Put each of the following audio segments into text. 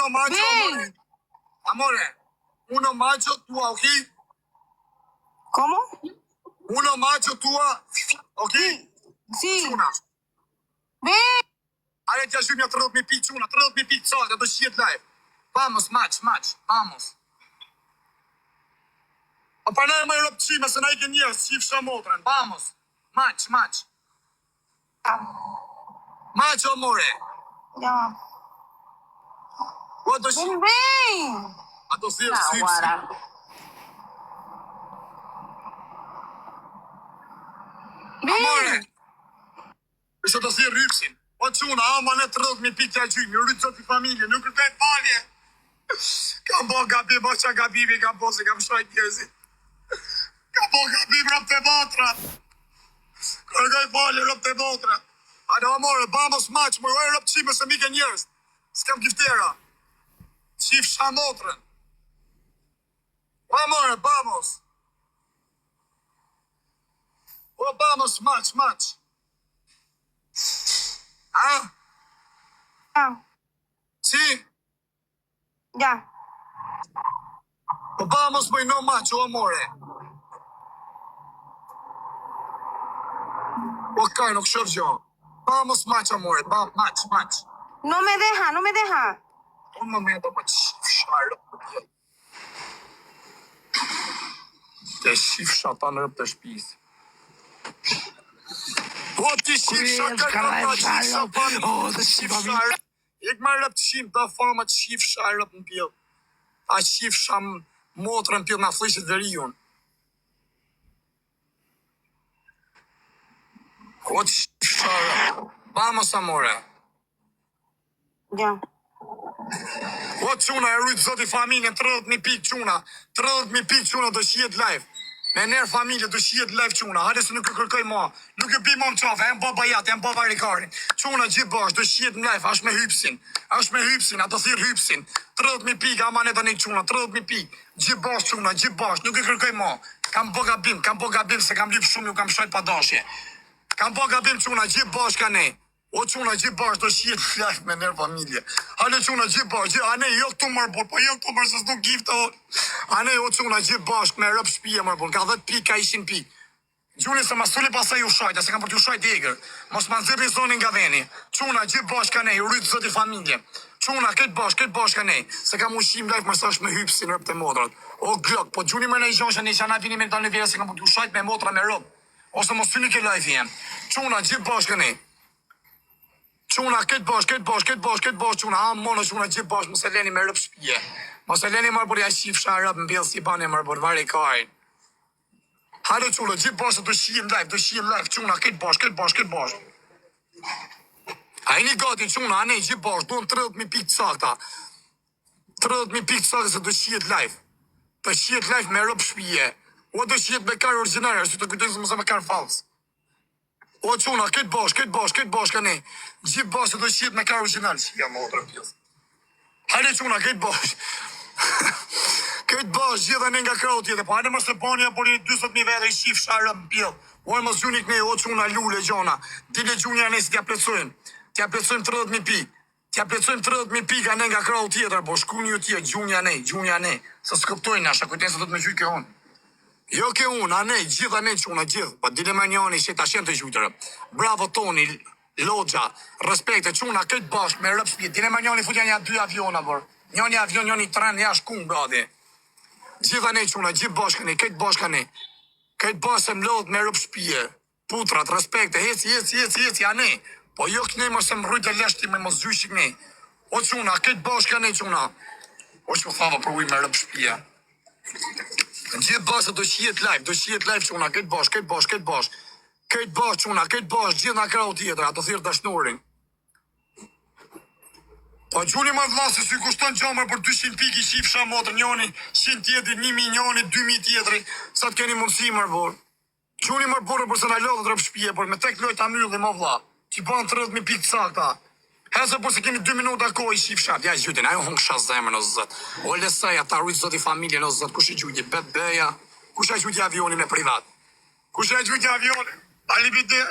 uno mangio, amore. Amore, uno mangio tua, ok? ¿Cómo? Uno mangio tua, ok? Sí. Una. Ven. Allez, te ajut, mi-a trădut mi picciuna, trădut mi picciona, do shit live. Vamos, match, vamos. A pa ne më rëpqime se na I ke njerës, qifësha motrën, vamos. Match. Match, amore. Ya. O do shit, Ven. a do thirë Ah, sypsi. guara. Amore, Ven. është do thirë rypsin. O quna, ama ne trëdut mi pikja gjymi, rrytë zot I familje, nuk kërkaj falje. Kam bo gabim, o qa gabimi kam bo se kam shojt njerëzit. Kam bo gabim rëp të botra. Kërkaj falje rëp të botra. Ado amore, vamos match, më rojë rëp qime se mi ke njerëz. S'kam giftera. Qif shamotrën. Amore, vamos. O vamos match. Ha? Ya. Si? Ya. O vamos më no match, o amore. O kaj, nuk shof gjo. Vamos match, amore, match. No me deja. Un momento më sharë. Të shifsha ta në rëp të shpis. O të shifsha kërë të shifsha të shifsha. Ik më rëp të shim të fama të shifsha rëp në pjell. A shifsha motrën pjell në flishit dhe rion. O të shifsha rëp. Vamos, amore. Ya. O quna e rritë zoti familjen, 30.000 pikë quna, 30.000 pikë quna do shijet live. Me nërë familje do shijet live quna, hajde se nuk e kërkoj ma, nuk e pi ma më qafe, e më baba jatë, e më baba rikarin. Quna gjithë bash, do shijet në live, ashtë me hypsin, ato thirë hypsin. 30.000 pikë, ama ne të një quna, 30.000 pikë, gjithë bash quna, gjithë bash, nuk e kërkoj ma. Kam bo gabim, se kam lypë shumë, ju kam shojt pa dashje. Kam bo gabim quna, gjithë bash ka ne. O quna gjithë bash do shijet live me nërë familje. Hale quna gjithë bash, ane jo këtu mërbol, po jo këtu mërë se s'du giftë o. Ane o quna gjithë bash me rëp shpije mërbol, ka 10 pikë, ka 100 pikë. Gjuni se ma suli pasaj ju shajta, se kam për t'ju shajt egrë. Mos ma nëzirri zonin nga veni. Quna gjithë bash ka ne, ju rritë zoti familje. Quna këtë bash ka ne, se kam ushim live më sash me hypsin rëp të modrat. O glok, po gjuni më në I gjosha, ne që na vini me në të në vjerë, se kam për t'ju shajt me motra me rëp. Ose mos syni ke live jem. Quna gjithë bash ka ne. Quna, këtë bosh, quna, mono quna gjithë bosh, mos e leni me rëp shpije. Mos e leni marbur ja shifsha rëp në bjellë si bane marbur, vari kaj. Halo quna, gjithë bosh do shijim live, quna, këtë bosh. A i një gati quna, a ne gjithë bosh, do në 30.000 pikë të sakta. 30.000 pikë të sakta se do shijet live. Do shijet live me rëp shpije. O do shijet me karë originare, si të kujtojnë se mësa me karë falsë. O quna, këtë bosh ka ne. Gjithë bosh do shijet me karë original. Shia më otra pjesë. Hale quna, këtë bosh. Këtë bosh, gjithë ne nga krau tjetë. Po hale më se ponja, por një 20.000 vete I shif sharë më pjellë. O e më zhunik ne, o quna, lule, gjona. Dile gjunja ne si t'ja plecojnë. T'ja plecojnë 30.000 pikë. T'ja plecojnë 30.000 pikë a ne nga krau tjetër. Po shku një tjetë, gjunja ne. Se s'këptojnë asha, kujten se do të me gjujtë ke unë. Jo ke unë, a ne, quna, gjithë. Po dile me njani, që ta shenë të gjujtërë. Bravo Toni, Logja, respekte, quna, këtë bashkë me rëp shpjet. Dile me njani, futja një 2 aviona, por. Njani avion, njani tren, një shkun, bradi. Gjitha ne, quna, gjithë bashkë ne, këtë bashkë ne. Këtë bashkë se më lodhë me rëp shpje. Putrat, respekte, heci, a ne. Po jo këne më se më rrujtë e leshti me më zhyshik ne. O quna, këtë bashkë ne, quna. O që më thava për ujë me rëp shpje. Gjithë bashkë do shijet live quna, këtë bashkë. Këtë bashkë quna, gjithë nga krau tjetër, ato thirë dashnurin. Po gjuni më vlasë, si kushton gjomër për 200 piki shifsha motër, njoni 100 tjetëri, 1.000 njoni, 2.000 tjetëri, sa të keni mundësi mërbor. Gjuni më burë përse në lodhët rëp shpije, por me tek lojt ta mylli më vla, që banë 30.000 pikë sakta. Hese përse keni 2 minuta kohë I shifshat, ja gjytin, ajo hongë shas zemër në zët. O lesaja, ta rujtë zët I familje në zët, kush I gjytje, bebeja, kush e gjytje avionin e privat, kush e gjytje avionin, alibi dhe,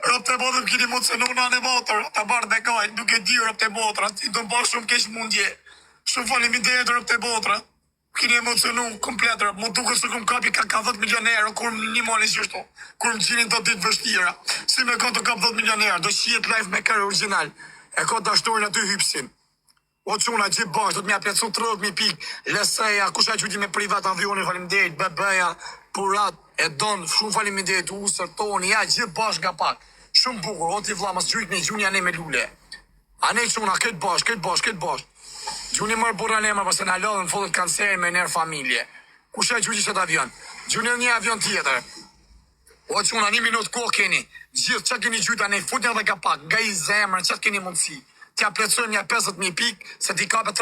rëp të se po dhe më kini emocionu në anë e motër, ta bardh me kaj, nuk e di rëp të botra, i do më bërë shumë kesh mundje, shumë faleminderit rëp të botra, kini emocionu komplet rëp, më duke se kum kapi ka 10 milionerë, kur më një moni që shto, kur më gjinin të ditë vështira, si me ka të kap 10 milionerë, do shiet live me kërë original, e ka dashtorin aty hypsin. O quna gjithë bashkë, do të mja pletësu 30.000 pikë, leseja, kusha qyti me privat avionin, faleminderit, bebeja, purat, e donë, shumë faleminderit, usër, toni, ja, gjithë bashkë nga pak. Shumë bukur, o ti vla, mas gjujt me gjuni ane me lule. Ane quna, këtë bashkë. Gjuni mërë burra në emër, përse në lodhën fotët kancerin me nërë familje. Kusha qyti qëtë avion? Gjuni një avion tjetër. O quna, 1 minutë ko keni, gjithë që keni gjujt ane, futja dhe ka pak, nga i zemrën, që keni mundësi. Tja plecojmë një 50.000 pikë, se ti kapet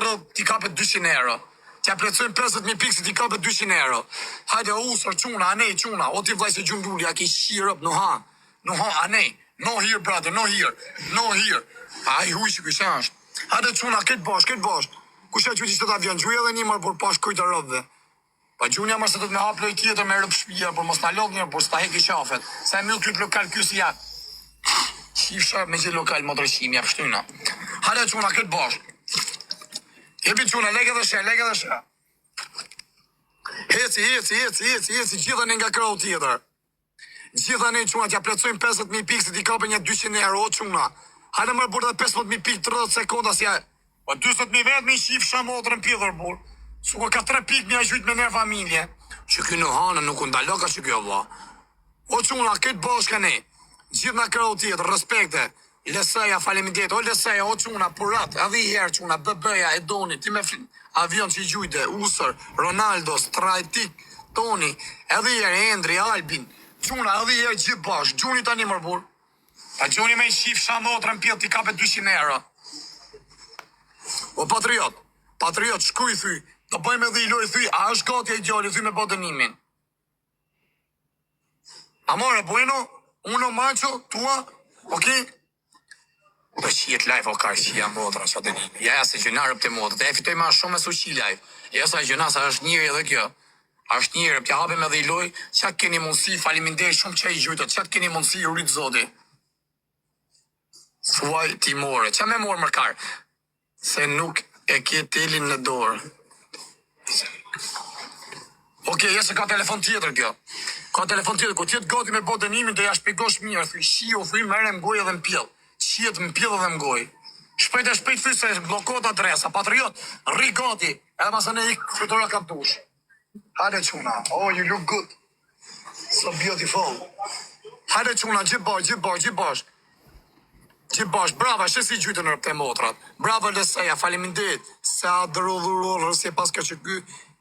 200 euro. Tja plecojmë 50.000 pikë, se ti kapet 200 euro. Hajde, usër, quna, anej, quna, o ti vlaj se gjumë dulli, a ki shirëp, no ha, anej, no here, brother, no here. A i huj që kështë ashtë. Hajde, quna, këtë bosh. Kushe që ti shtë të avion, gjuja dhe një marë për pash kujtë rëbëve. Pa gjunja marë se të të me hap loj tjetër me rëbë shpia, për mos në lodhë njërë, për së ta heki qafet. Se e mjë këtë lokal kësë jatë. Shifë me gjithë lokal më drëshimi, ja pështyna. Hajde quna, këtë bosh. Jepi quna, lege dhe shë. Heci, gjitha një nga kërau tjetër. Gjitha një quna, tja plecojmë 50.000 pikë, se ti kape një 200 euro, o quna. Hajde mërë burë dhe 15.000 pikë, 30 sekonda, si ja. O 20.000 vetë me shifë shamotër në pjedhër, burë. Suko ka 3 pikë me a gjytë me nërë familje. Që kjo në hanë, nuk ndalo ka që kjo, vla. O quna, këtë bosh ka ne. Gjithë nga kërau tjetër, respekte. Leseja, faleminderit, o leseja, o quna, purat, edhe i herë quna, bebeja, Edoni, ti me avion që i gjujte, Usër, Ronaldo, Strajtik, Toni, edhe i herë, Endri, Albin, quna, edhe i herë gjithë bashkë, gjuni tani mërbur. Pa gjuni me i shif shamotrën pjellë ti kapet 200 euro. O patriot, shkuj thy, do bëjmë edhe i loj thy, a është gati e i gjalli thy me bodënimin. Amore, bueno, uno macho, tua, okej? Do qiet live o karë që jam motra, që atë një. Ja, se gjëna rëp të motra, e fitoj ma shumë e su qi live. Ja, sa gjëna, sa është njëri edhe kjo. Është njëri, pja hapim edhe i loj, qatë keni mundësi, faleminderit shumë që i gjujtët, qatë keni mundësi, rritë zoti. Thuaj ti more, qa me morë mërkar? Se nuk e ke telin në dorë. Oke, jesë ka telefon tjetër kjo. Ka telefon tjetër, ku tjetë gati me bodënimin, dhe ja shpikosh mirë, thuj, shio, thuj, mere më gojë edhe më pjellë. Qiet më pjellë dhe më gojë. Shpejt thuj se blokot adresa, patriot, rri gati, edhe masë në ikë flutura kap dush. Hajde quna, oh, you look good. So beautiful. Hajde quna, gjithë bash, brava, shë si gjytë në rëpë të motrat. Brava Leseja, faleminderit, se a dhurur, rësje pas ka që ky,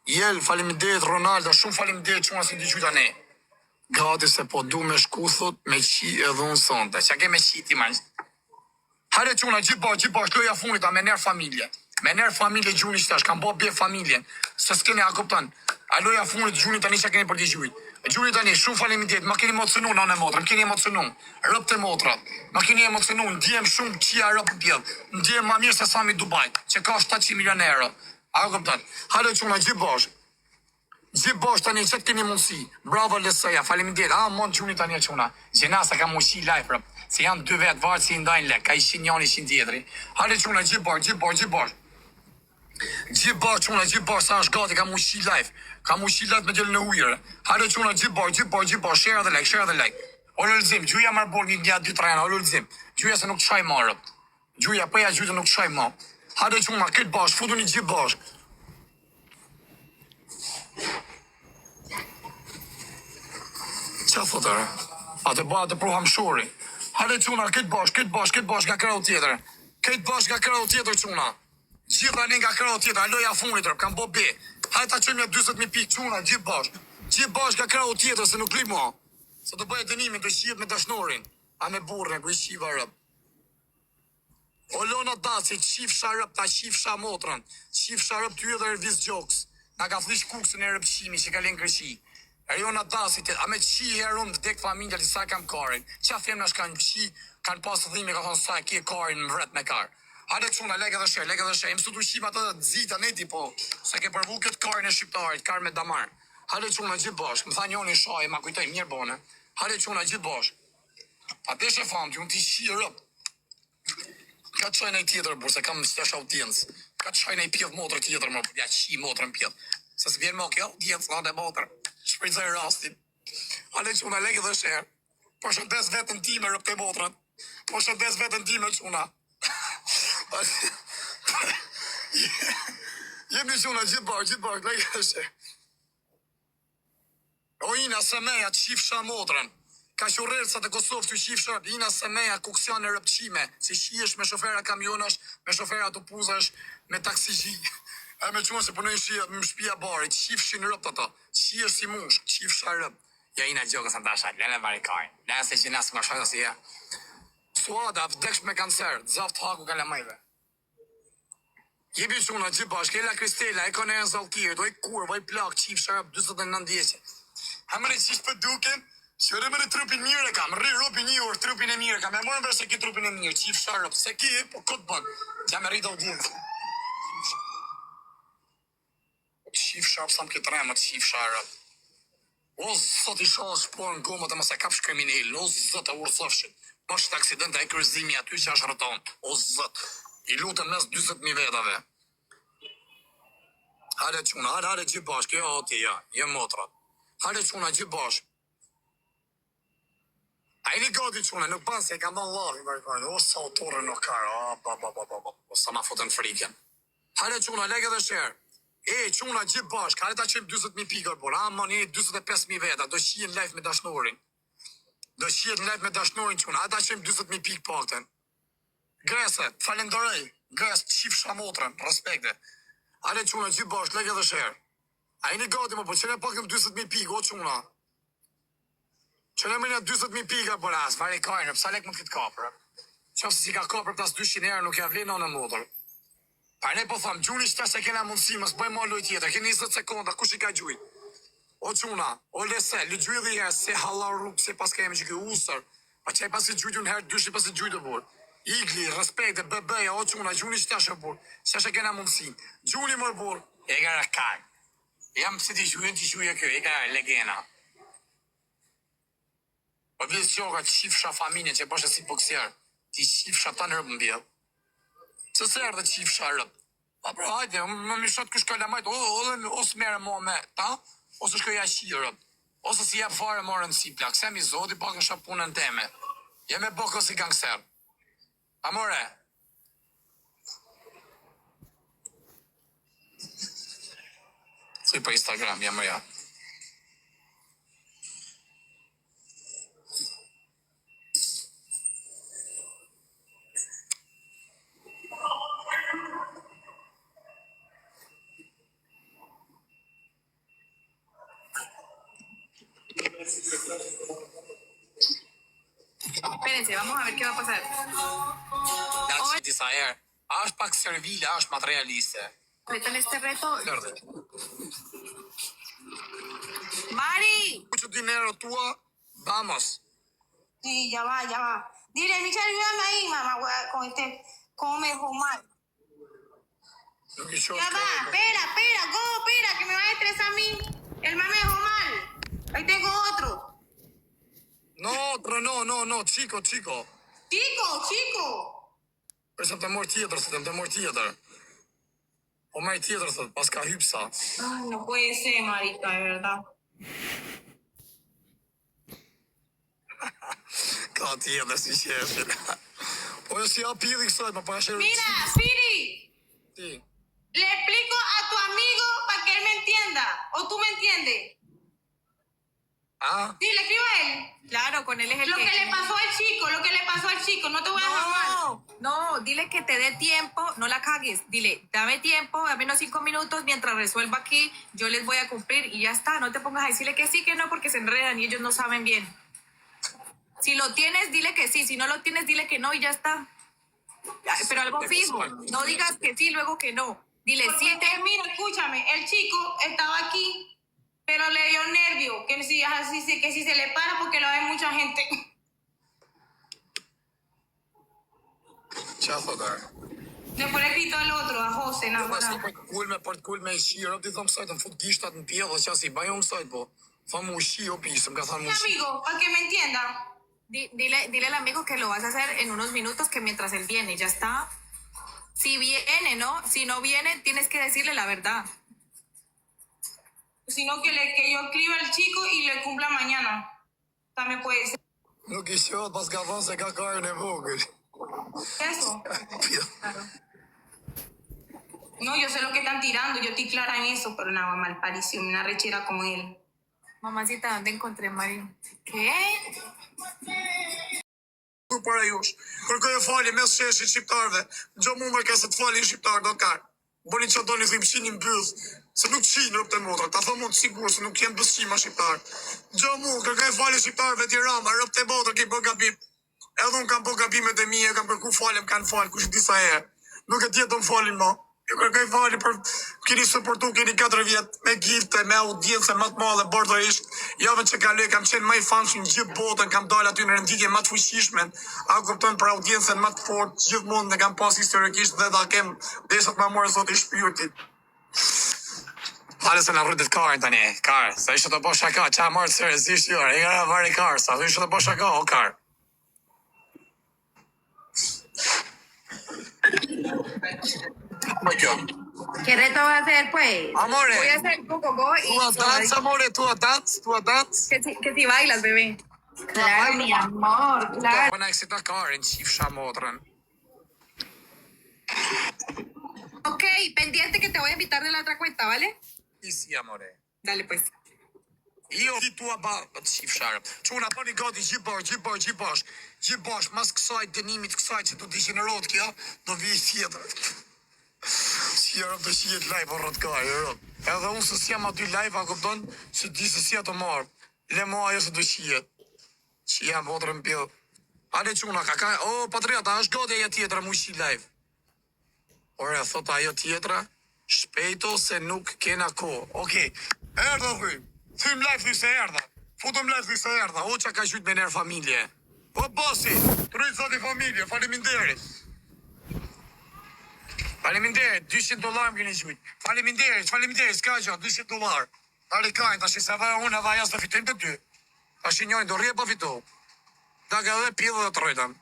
jel, faleminderit, Ronaldo, shumë faleminderit quna si di gjyta ne. Gati se po du me shkuthut, me qi edhe unë sonte, që ke me qi ti manjë. Hajde quna, gjithë bash, loja funita me nërë familje. Me nërë familje gjuni qëtash, kam bo bje familje, se s'keni a kuptan. A loja funit gjuni tani që keni për t'i gjujt. Gjuni tani, shumë faleminderit, ma keni emocionu në motrë, më keni emocionu, rëp të motrat, ma keni emocionu, ndjem shumë qia rëp në pjellë, ndjem ma mirë se Sami Dubai, që ka 700 milion euro. A kuptan, hajde quna, gjithë bash tani, që keni mundësi, bravo Leseja, faleminderit, mund gjuni tani e quna, gjenasa ka mushi live rëp, se janë 2 vetë vartë si ndajnë lek, ka ishin njani, ishin tjetëri. Hajde quna, gjithë bash, sa është gati, ka mushi live. Ka mushi live me gjellë në ujërë. Hajde quna, gjithë bash, share dhe like. O lëllëzim, gjuja marë bol një 2-3 janë, o lëllëzim. Gjuja se nuk të shaj marë. Gjuja, pëja gjujtë nuk të shaj marë. Hajde quna, këtë bash, futu një gjithë bash. Qa thotërë? A të ba të pruham shori. Hajde quna, këtë bash nga kërau tjetër. Quna. Gjitha një nga kërau tjetër, aloja funit rëp, kam bo be. Hajde ta qëmë një 20.000 pikë quna, gjithë bash nga kërau tjetër, se nuk li mo. Se të bëjë dënimin, të shijet me dashnorin. A me burën, ku i shiva rëp. O lona dasi, qifsha rëp, ta qifsha motrën. Qifsha rëp ty edhe rëvis gjoks. Nga ka flish kuksën e rëpshimi, që ka len kërshi. Eriona dasi, a me qi herun vdek familja, që sa kam karin. Qa femna shkanë qi, kanë pasë dhimi, ka thonë sa kje karin më vret me karë. Hajde quna, leke dhe shë, Im së të shqipa të dzita neti po, se ke përvu këtë karin e shqiptarit, karë me damar. Hajde quna, gjithë bashkë, më tha njoni shaj, ma kujtoj, mirë bone. Hajde quna, gjithë bashkë. A deshe famë, unë ti shirë. Ka të shajnë e tjetër, burë, se kam stash audiencë. Ka të shajnë e pjedh motrë tjetër, më ja qi motrën pjedh. Se s'vjen më kjo audiencë, la dhe motrë. Shprizoj rastin. Ale që una legë dhe shërë. Po shëndes vetën ti me rëp të motrën. Po shëndes vetën ti me quna. Jemi quna gjithë barë, legë dhe shërë. O ina se meja të shifësha motrën. Ka shurrerësa të Kosovë që shifësha, ina se meja kuksion e rëpqime. Si shihesh me shofera kamionash, me shofera autobusash, me taksizhi. E me qunë se punojnë më shpia barit, shifëshin rëpt ato. Shihesh si mush, shifësha rëpt. Ja ina gjokës në tashat, lene varikajnë. Lene se që nësë më shajnë si e. Suada, vdeksh me kancer, zaft haku ka lemajve. Jebi quna gjithë bashkë, Ela Kristela, e kone e zaltirë, doj kur, vaj plak, qifësha rëpt 29 djeqe. Hamëre qish për duken, shërë më në trupin mirë e kam, rri ropi një orë, trupin e mirë e kam, e morën vërë se ki trupin e mirë, qif sharëp, se ki, po këtë bënë, që me rritë audiencë. Qif sharëp, sa më këtë remë, qif sharëp. O, zët i shohë shporë në gomët e mëse kapsh kriminell, o, zët e ursofshin, është aksident e kërzimi aty që është rëton, o, zët, i lutën mes 20.000 vetave. Hare quna, hare gjithë bashkë, jo, oti, ja, jem motrat. Hare quna gjithë bashkë. A i një gati qune, nuk banë se i ka ndonë lavi, bërkojnë, o sa autorë nuk karë, o sa ma fotën friken. Hare quna, legë dhe shërë. E, quna gjithë bashkë, hare ta qëmë 20.000 pikër, por, a, moni, 25.000 veta, do shien live me dashnorin. Do shien live me dashnorin quna, hare ta qëmë 20.000 pikë pakten. Grese, falendorej, gres, qif shamotrën, respekte. Hare quna gjithë bashkë, legë dhe shërë. A i një gati më, po qëne pakëm 20.000 pikë, o quna. Që në mënja 20.000 pika për asë, fari kajnë, pësa lek më këtë kapër. Qofë se si ka kapër pas 200 herë nuk ja vlenë në motër. Pa ne po thamë, gjuni që ta se kena mundësi, mësë bëjmë ma lojt tjetër, keni 20 sekonda, kush i ka gjuj? O quna, o lese, lë gjuj dhe herë, se halar rrugë, se pas ka jemi që kë usër, pa qaj pas i gjujt unë herë, dyshi pas i gjujt të burë. Igli, respekte, bebeja, o quna, gjuni që ta shë burë, që shë kena mundësi. Gjuni mërë burë, e ka rakaj. Jam si ti shujen kjo, e ka legena. Po vizë gjoka të shifësha familje që e bëshë si boksier, ti shifësha ta në rëbë në bjellë. Që se erdhe të shifësha rëbë? Pa bro, hajde, më mishat kësh kalla majtë, ose mere mua me ta, ose shkoj ja shirë rëbë. Ose si jep fare morën si plak, se mi zoti pak në shapunën teme. Jeme boko si gangster. Amore? Si për Instagram, jam ja. Espérense, vamos a ver qué va a pasar. Ja që disa herë, a është pak servile, a është materialiste. Ahorita en este reto. Lërde. ¡Mari! Mucho dinero tua, vamos. Sí, ya va, ya va. Dile, Michelle, ayúdame ahí, mamá, güey, con este, cómo me dejó mal. Nuk i qosh Ya va, espera, espera, que me va a estresar a mí. El mamá me dejó mal. Ahí tengo otro. No, chico. Chico. Për se të mor tjetër, të mor tjetër. Po maj tjetër, thët, pas ka hypsa. Ay, no puede ser, marica, de verdad. Ka tjetër si shefin. Po jo si a pidhi kësaj, pa pa shërë. Mira, Siri, Ti. le explico a tu amigo para que él me entienda. ¿O tú me entiendes? Ah? Dile, escriba a él. Claro, con él es el Lo que le pasó al chico, no te voy a dejar mal. No, dile que te dé tiempo, no la cagues. Dile, dame tiempo, dame unos 5 minutos mientras resuelva aquí, yo les voy a cumplir y ya está. No te pongas a decirle que sí, que no, porque se enredan y ellos no saben bien. Si lo tienes, dile que sí. Si no lo tienes, dile que no y ya está. Pero algo fijo. No digas que sí, luego que no. Dile, Porque, sí, mira, escúchame, el chico estaba aquí, pero le dio nervio, que si se le para porque lo ve mucha gente. Qa thotar? Después le escrito al otro, a José, nada Pas más. një për të kul me i shirë, ti thëmë sajtë, më fut gishtat në pjellë, dhe qasi, bajo më sajtë, po. Thamë u shi o pisë, më ka thënë Mi mu shi. amigo, para que me entienda. Dile al amigo que lo vas a hacer en unos minutos, que mientras él viene, ya está. Si viene, ¿no? Si no viene, tienes que decirle la verdad. Sino que yo escriba al chico y le cumpla mañana. También puede ser Nuk I shohët pas ka thonë se ka karën e vogël. eso. No, yo sé lo que están tirando, yo estoy clara en eso, pero nada, mal pareció, una rechera como él. Mamacita, ¿dónde encontré, Mari? ¿Qué? Para jush. Kërkoj e falje mes sheshit shqiptarëve. Gjo mundër ka se të falje shqiptarë do karë. Boni që doni thim shinin bëz. Se nuk qinë rëpë të motra. Ta thë mund sigur se nuk jenë bësqima shqiptarë. Gjo mundë, kërkoj e falje shqiptarëve Tirana, rëpë të motra ki bë gabim. Edhe unë kam bë gabimet e mija, kam kërku falje, më kanë falë, kush disa herë. Nuk e tjetë më falin ma. Ju kërkoj falje për keni suportu, keni 4 vjetë, me gifte, me audiencë më të madhe bordërisht. Javën që kaloj kam qenë më I famshëm në gjithë botën, kam dalë aty në renditje më të fuqishme. A kupton për audiencën më të fortë, gjithmonë ne kam pas historikisht dhe da kem deshat më morë zoti I shpirtit. Hale se na rritet karën tani, karë, sa ishte të po shaka, qa marë seriozisht jo, e nga vari karë, sa ishte të po shaka, o karë. ¿Qué reto vas a hacer, pues? Amore. Voy a hacer poco y... Tu a dance, amore, tu a dance. Que si bailas, bebé. Claro, mi amor, claro. Buena exita Karen, qifsha motrën. Ok, pendiente que te voy a invitar de la otra cuenta, ¿vale? I si, amore. Dale, pues. Jo, ti tua ba, të qifsharë. Quna, bëni gati gjithë bash, mas kësaj dënimit kësaj që të dishenerot kjo, do vi tjetër. Si rëp të shijet live, o rëtkaj, rëp. Edhe unë se si jam aty live, a kupton, që di se si atë marë. Le mo ajo se të shijet. Që jam botrë në pjellë. Ale quna, o, patriota, është gati ajo tjetëra mu shi live. Ore, thot ajo tjetëra, shpejto se nuk kena ko. Okej, erdha thuj. Thym live thuj se erdha. Futëm live thuj se erdha. O që ka qyt me nërë familje. Po bosi, të rritë zati familje, faleminderit. Faleminderit, $200 më keni qyt. Faleminderit, s'ka gjo, $200. Tali kajnë, tash se dhe unë edhe aja së të fitojnë të ty. Tash njojnë do rrje pa fito. Da ka dhe pjellë dhe të rritëm.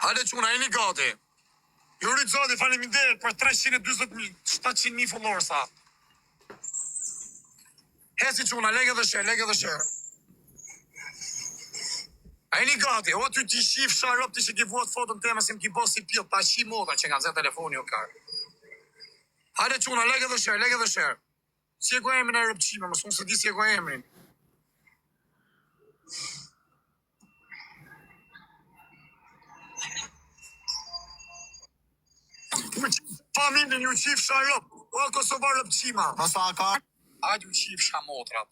Hale quna, e një gati. Ju rritë zati, faleminderit për 320.000, 700.000 followersa. Hesi quna, lege dhe shërë. A e një gati, o ty t'i shif sharop t'i që ki vuat fotën teme si m'ki bos si pjot, ta shi moda që nga zë telefoni o karë. Hale quna, lege dhe shërë. Si e ko emrin e rëpqime, më s'unë se di si e ko emrin. Familjen ju qif sharop, o Kosovar rëpqima. Masa ka Hajde u qif shamotrat.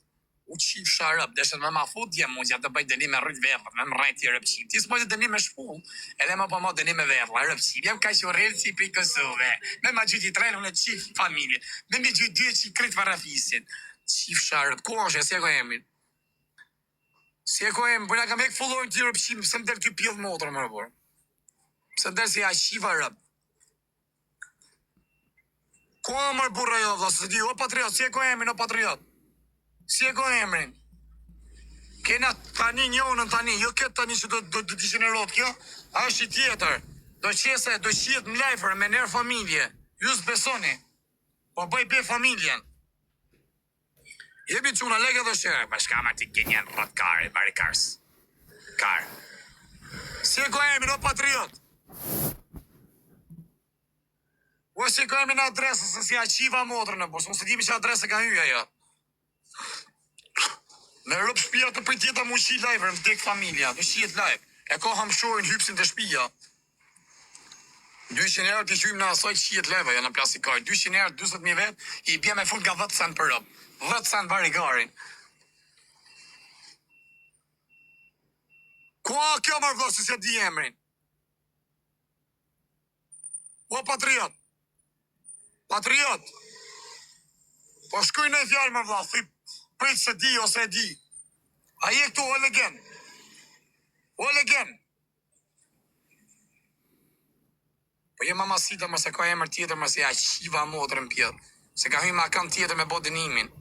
U qif sharop, deshet me ma fut dje mund, ja të bëj dënim me rrit verë, me më rajt i rëpqim. Ti s'pojtë dënim me shpull, edhe më po mo dënim me verë, rëpqim. Jam ka që rrëllë si për Kosove. Me ma gjyti trenë, unë e qif familje. Me mi gjyti dy që i kryt parafisin. Qif sharop, ku është, si e ko emin? Si e ko emin, përna kam e këfullojnë të rëpqim, se më del t'ju pjellë motrë më rëpor. Se del si a qiva rëp. Ku amër burra jo, vla, se di, o patriot, si e ko emrin, o patriot? Si e ko emrin? Kena tani njonën tani, jo këtë tani që do të dishenerot kjo, a është I tjetër. Do qiet në lajfër me nërë familje. Ju s'besoni. Po bëj be familjen. Jebi quna, lege dhe shërë. Ma shka ma ti genjen rrët kare, bari kars. Kar. Si e ko emrin, o patriot? O si e ko emrin adresës, se si a qiva motrën e bos, unë se dimi që adresë ka hyja jo. Me rëp shpia të për tjeta mu shi live, më tek familja, të shiet live. E ka hamshorin hypsin të shpia. 200 € t'i qymë në asoj të shiet live, ja në plasikaj. 200 € 20.000 vetë, I bje me fund nga 10 cent për rëp. 10 cent bari garin. Kua kjo mërë vësë se di emrin? O patriot. Patriot. Po shkuj në fjallë mërë vësë, prit se di ose e di. A je këtu, o legend. O legend. Po je mamasita mëse ka emër tjetër mëse ja qiva motrën pjetë. Se ka hyma kanë tjetër me bo dënimin.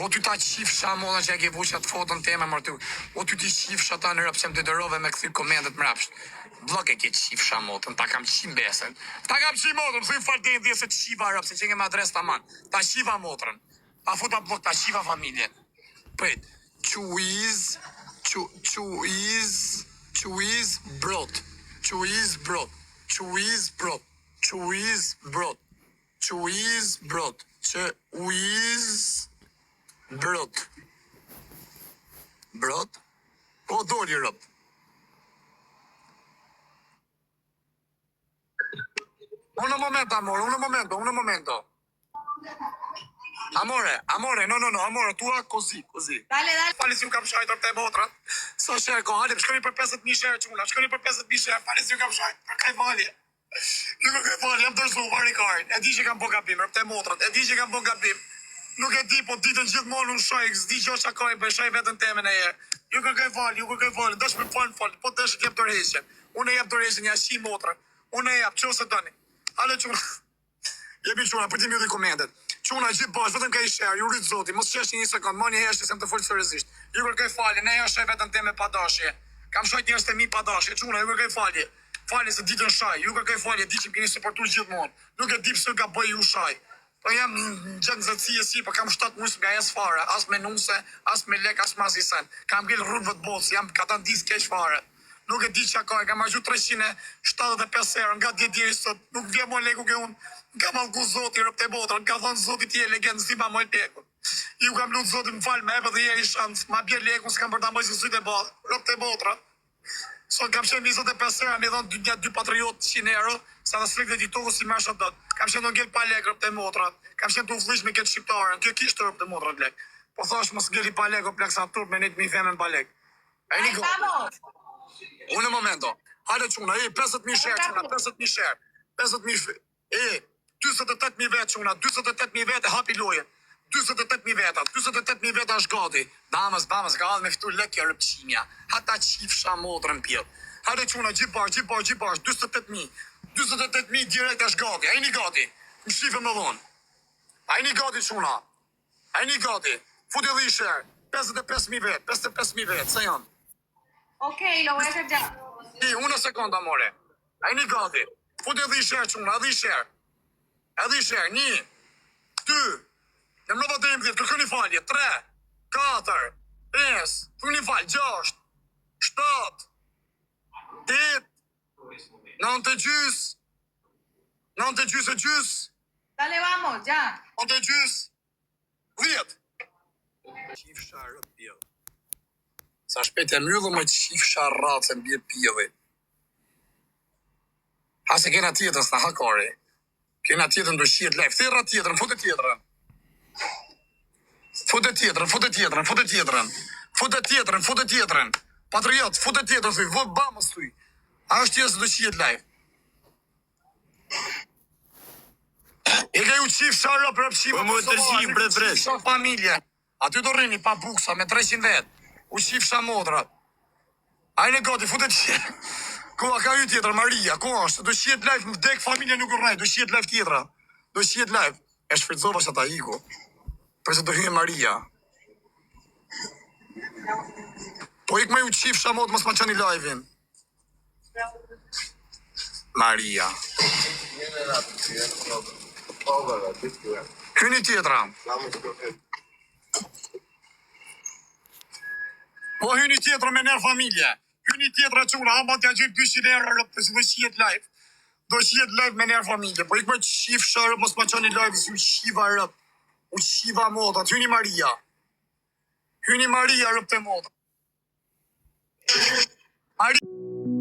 O ty ta qifsha moda që e ke vuq atë foton tema mërë ty. O ty ti qifsha ta në rëpë që më të dërove me këthy komendet më rapsht. Blok e ke qifsha motën, ta kam qim besen. Ta kam qim motën, thuj fartin dhje se të qiva rëpë, se që nge me adres të aman. Ta qiva motërën. Ta futa blok, ta qiva familjen. Pëjt, Chuiz brot. Chuiz brot. Chuiz brot. Chuiz brot. Chuiz brot. Chuiz brot. Brot? Po doli rëp. Unë momento, amore, unë momento. Amore, no, amore, tua così. Dale. Fali si u kam shajt të motrat. Sa shërë ko, halim, shkoni për 50.000 shërë quna, shkoni për 50.000 shërë, fali si u kam shajt, për kaj falje. Nuk e kaj falje, jam dërzu, varikarin, e di që kam po gabim, rëp të motrat, e di që kam po gabim. Nuk e di, po ditën gjithmonë unë shajk, zdi që është akaj, për shaj vetën teme në erë. Ju kërkaj falje, dash me falë, po të është jep dërheshen. Unë e jep dërheshen, ja shi motra. Unë e jep, që se dëni. Ale quna, jebi quna, për ti mjë dhe komendet. Quna gjithë bashkë, vetëm ka i shërë, ju rritë zoti, mos qeshti një sekundë, ma një heshti se më të folë sërëzisht. Ju kërkaj falje, ne jo shaj vetën teme pa dashje. Kam shajt njërës të mi pa dashje, quna, ju kërkaj falje. Falje se ditën shaj, ju kërkaj falje, di që më keni supportuar gjithmonë. Nuk e di pse ka bëj ju shaj. Po jam në gjendë zëtësie si, po kam 7 muaj nga jes fare, as me nuse, as me lek, as mas i sen. Kam gëllë rrugëve të botës, jam ka të ndisë keq fare. Nuk e di që ka, kam marrë 375 euro nga djeri sot, nuk vje mo leku ke unë. Nga malku zoti rëp të botra, nga thonë zoti ti e legendë, zdi ma moj leku. Ju kam lutë zoti më falë me epë dhe jeri shansë, ma bje leku, s'kam për ta moj si sytë e botë, rëp të botra. Sot kam shenë 25 euro, mi dhonë nga 2 patriot 100 euro, sa të slikë dhe titoku si më shatë dot. Kam shenë ngell pa lek rëp të motrat, kam shenë të uflish me këtë shqiptarën, kjo kishtë rëp të motrat lek. Po thash mos ngelli pa lek o plak sa turp me net mi themen pa lek. E një Vamos. unë momento. Hajde quna, 50.000 shërë quna, 50.000 shërë. 50.000 shërë. 28.000 vetë quna, 28.000 vetë e hapi lojen. 28.000 veta, 28.000 veta është gati. Damës, ka me fitu lekja rëpqimja. Hata qifsha motrën pjellë. Hajde quna, gjithë bashkë, 28.000. 28.000 direkt është gati. A i një gati. Më shifë më dhonë. A i një gati quna. A i një gati. Futi dhe i shërë. 55.000 vetë, 55.000 vetë, se janë. Ok, lo voy a hacer ya. Una sekonda, amore. A i një gati. Futi edhe i shërë quna, edhe i shërë. Edhe i shërë, 1, 2, në më dhe 10, kërkë një falje, 3, 4, 5, kërkë një falje, 6, 7, 8, 9 gjys, 9 gjys e gjys, Dale, vamos, ya. 9 gjys, 10. Qifsha rët pjellë. Sa shpejt e mryllë me qifsha ratë se mbje pjellë. Ha se kena tjetën s'na hakari. Kena tjetën do shiet live. Thirra tjetërën, fute tjetërën. Fute tjetërën. Patriot, fute tjetërën, thuj. Vë bamës, thuj. A është tjetës do shiet live. E ka ju qifë sharë për përshimë. Po më tërgjim, bre. Qifë familje. Aty do rrini pa buksa me 300 vetë. U qifë shamodra. A i në gati, fute tjetërën. Ku a ka ju tjetër, Maria, ku është? Do shiet live, më vdek familje nuk urrej, do shiet live tjetra. Do shiet live. E shfridzova që ata iku. Përse do hyje Maria. Po ik me ju qif shamot, mos ma qëni live-in. Maria. Hyni tjetra. Po hyni tjetra me nërë familje. Hyni tjetra quna, hamba t'ja gjithë 200 euro rëpë, se do shiet live. Do shiet live me nërë familje. Po ik me qif sharë, mos ma qëni live, si u shiva rëpë. U shiva motat, hyni Maria. Hyni Maria rëpë të motat. Maria.